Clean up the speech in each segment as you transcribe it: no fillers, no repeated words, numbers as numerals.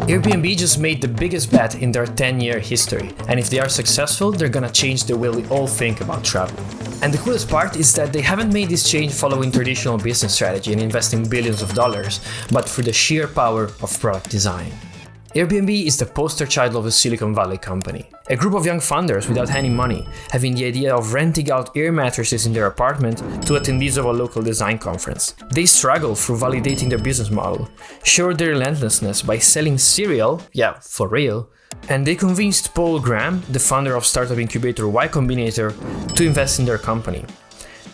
Airbnb just made the biggest bet in their 10-year history, and if they are successful, they're gonna change the way we all think about travel. And the coolest part is that they haven't made this change following traditional business strategy and investing billions of dollars, but through the sheer power of product design. Airbnb is the poster child of a Silicon Valley company. A group of young founders without any money, having the idea of renting out air mattresses in their apartment to attendees of a local design conference. They struggle through validating their business model, showed their relentlessness by selling cereal, yeah, for real, and they convinced Paul Graham, the founder of startup incubator Y Combinator, to invest in their company.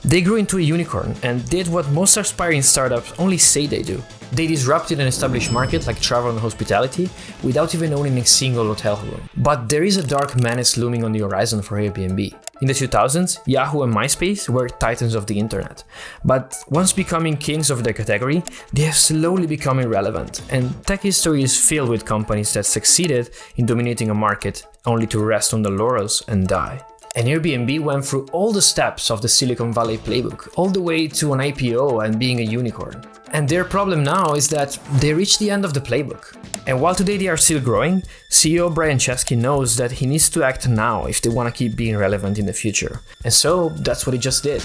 They grew into a unicorn and did what most aspiring startups only say they do. They disrupted an established market like travel and hospitality without even owning a single hotel room. But there is a dark menace looming on the horizon for Airbnb. In the 2000s, Yahoo and MySpace were titans of the internet. But once becoming kings of their category, they have slowly become irrelevant, and tech history is filled with companies that succeeded in dominating a market only to rest on the laurels and die. And Airbnb went through all the steps of the Silicon Valley playbook, all the way to an IPO and being a unicorn. And their problem now is that they reached the end of the playbook. And while today they are still growing, CEO Brian Chesky knows that he needs to act now if they want to keep being relevant in the future. And so that's what he just did.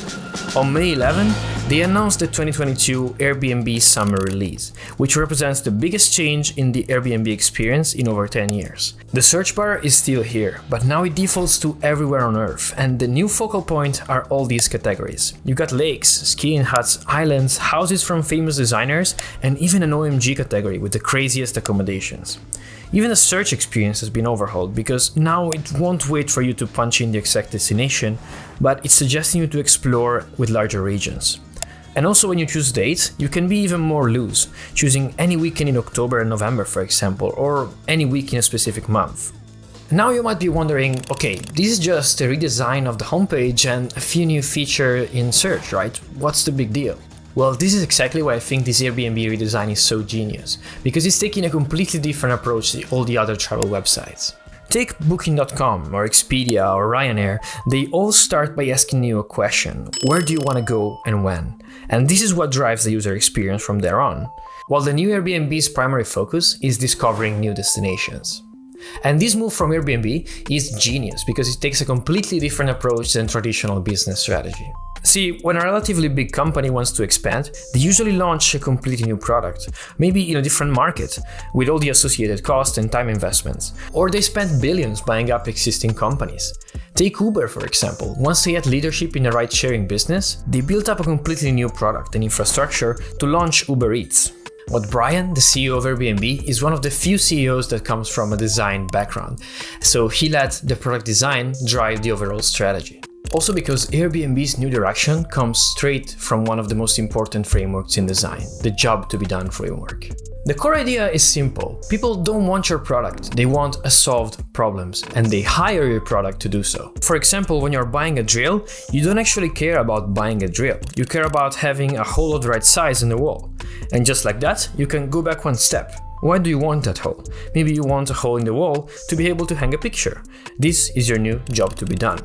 On May 11, they announced the 2022 Airbnb Summer Release, which represents the biggest change in the Airbnb experience in over 10 years. The search bar is still here, but now it defaults to everywhere on Earth, and the new focal point are all these categories. You got lakes, skiing huts, islands, houses from famous designers, and even an OMG category with the craziest accommodations. Even the search experience has been overhauled because now it won't wait for you to punch in the exact destination, but it's suggesting you to explore with larger regions. And also when you choose dates, you can be even more loose, choosing any weekend in October and November, for example, or any week in a specific month. Now you might be wondering, okay, this is just a redesign of the homepage and a few new features in search, right? What's the big deal? Well, this is exactly why I think this Airbnb redesign is so genius, because it's taking a completely different approach to all the other travel websites. Take Booking.com or Expedia or Ryanair, they all start by asking you a question: where do you want to go and when? And this is what drives the user experience from there on. While the new Airbnb's primary focus is discovering new destinations. And this move from Airbnb is genius because it takes a completely different approach than traditional business strategy. See, when a relatively big company wants to expand, they usually launch a completely new product, maybe in a different market, with all the associated costs and time investments. Or they spend billions buying up existing companies. Take Uber, for example. Once they had leadership in the ride-sharing business, they built up a completely new product and infrastructure to launch Uber Eats. But Brian, the CEO of Airbnb, is one of the few CEOs that comes from a design background, so he let the product design drive the overall strategy. Also because Airbnb's new direction comes straight from one of the most important frameworks in design, the job to be done framework. The core idea is simple. People don't want your product, they want a solved problems, and they hire your product to do so. For example, when you're buying a drill, you don't actually care about buying a drill. You care about having a hole of the right size in the wall. And just like that, you can go back one step. Why do you want that hole? Maybe you want a hole in the wall to be able to hang a picture. This is your new job to be done.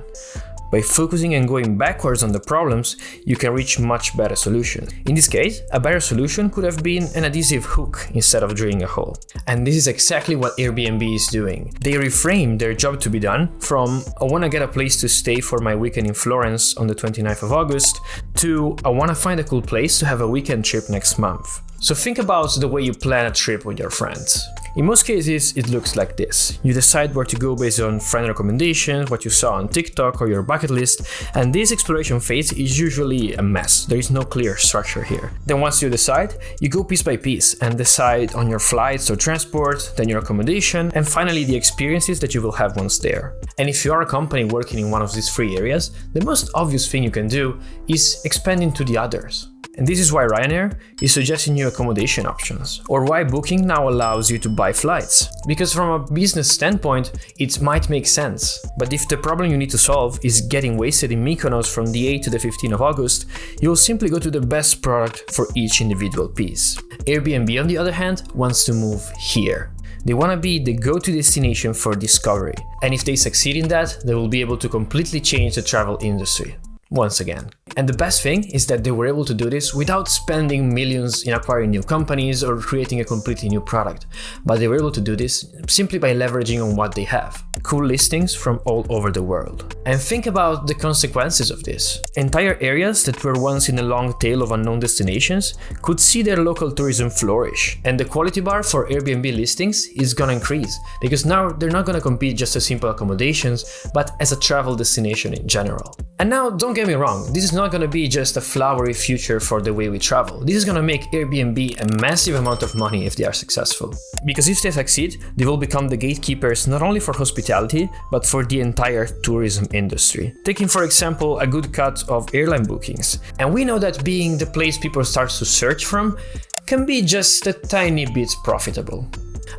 By focusing and going backwards on the problems, you can reach much better solutions. In this case, a better solution could have been an adhesive hook instead of drilling a hole. And this is exactly what Airbnb is doing. They reframe their job to be done from I want to get a place to stay for my weekend in Florence on the 29th of August to I want to find a cool place to have a weekend trip next month. So think about the way you plan a trip with your friends. In most cases, it looks like this. You decide where to go based on friend recommendations, what you saw on TikTok or your bucket list, and this exploration phase is usually a mess. There is no clear structure here. Then once you decide, you go piece by piece and decide on your flights or transport, then your accommodation, and finally the experiences that you will have once there. And if you are a company working in one of these three areas, the most obvious thing you can do is expand into the others. And this is why Ryanair is suggesting new accommodation options, or why Booking now allows you to buy flights. Because from a business standpoint, it might make sense. But if the problem you need to solve is getting wasted in Mykonos from the 8th to the 15th of August, you will simply go to the best product for each individual piece. Airbnb, on the other hand, wants to move here. They want to be the go-to destination for discovery. And if they succeed in that, they will be able to completely change the travel industry. Once again. And the best thing is that they were able to do this without spending millions in acquiring new companies or creating a completely new product. But they were able to do this simply by leveraging on what they have. Cool listings from all over the world. And think about the consequences of this. Entire areas that were once in a long tail of unknown destinations could see their local tourism flourish. And the quality bar for Airbnb listings is gonna increase, because now they're not gonna compete just as simple accommodations, but as a travel destination in general. And now, don't get me wrong, this is not gonna be just a flowery future for the way we travel. This is gonna make Airbnb a massive amount of money if they are successful. Because if they succeed, they will become the gatekeepers not only for hospitality, but for the entire tourism industry. Taking for example a good cut of airline bookings. And we know that being the place people start to search from can be just a tiny bit profitable.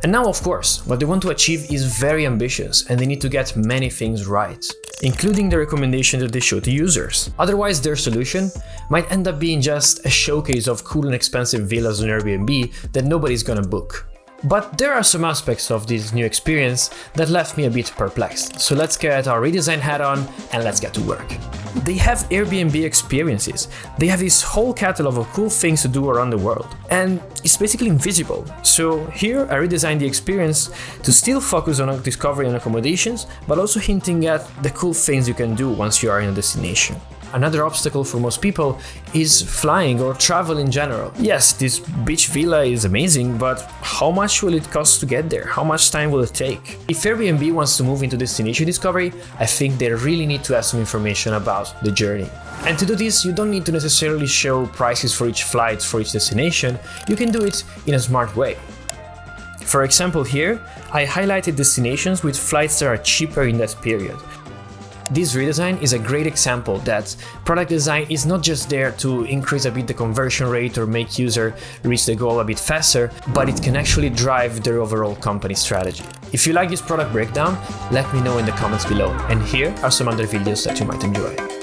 And now, of course, what they want to achieve is very ambitious, and they need to get many things right, including the recommendation that they show to users. Otherwise, their solution might end up being just a showcase of cool and expensive villas on Airbnb that nobody's gonna book. But there are some aspects of this new experience that left me a bit perplexed. So let's get our redesign hat on and let's get to work. They have Airbnb experiences. They have this whole catalog of cool things to do around the world. And it's basically invisible. So here I redesigned the experience to still focus on discovery and accommodations, but also hinting at the cool things you can do once you are in a destination. Another obstacle for most people is flying or travel in general. Yes, this beach villa is amazing, but how much will it cost to get there? How much time will it take? If Airbnb wants to move into destination discovery, I think they really need to have some information about the journey. And to do this, you don't need to necessarily show prices for each flight for each destination. You can do it in a smart way. For example, here, I highlighted destinations with flights that are cheaper in that period. This redesign is a great example that product design is not just there to increase a bit the conversion rate or make user reach the goal a bit faster, but it can actually drive their overall company strategy. If you like this product breakdown, let me know in the comments below, and here are some other videos that you might enjoy.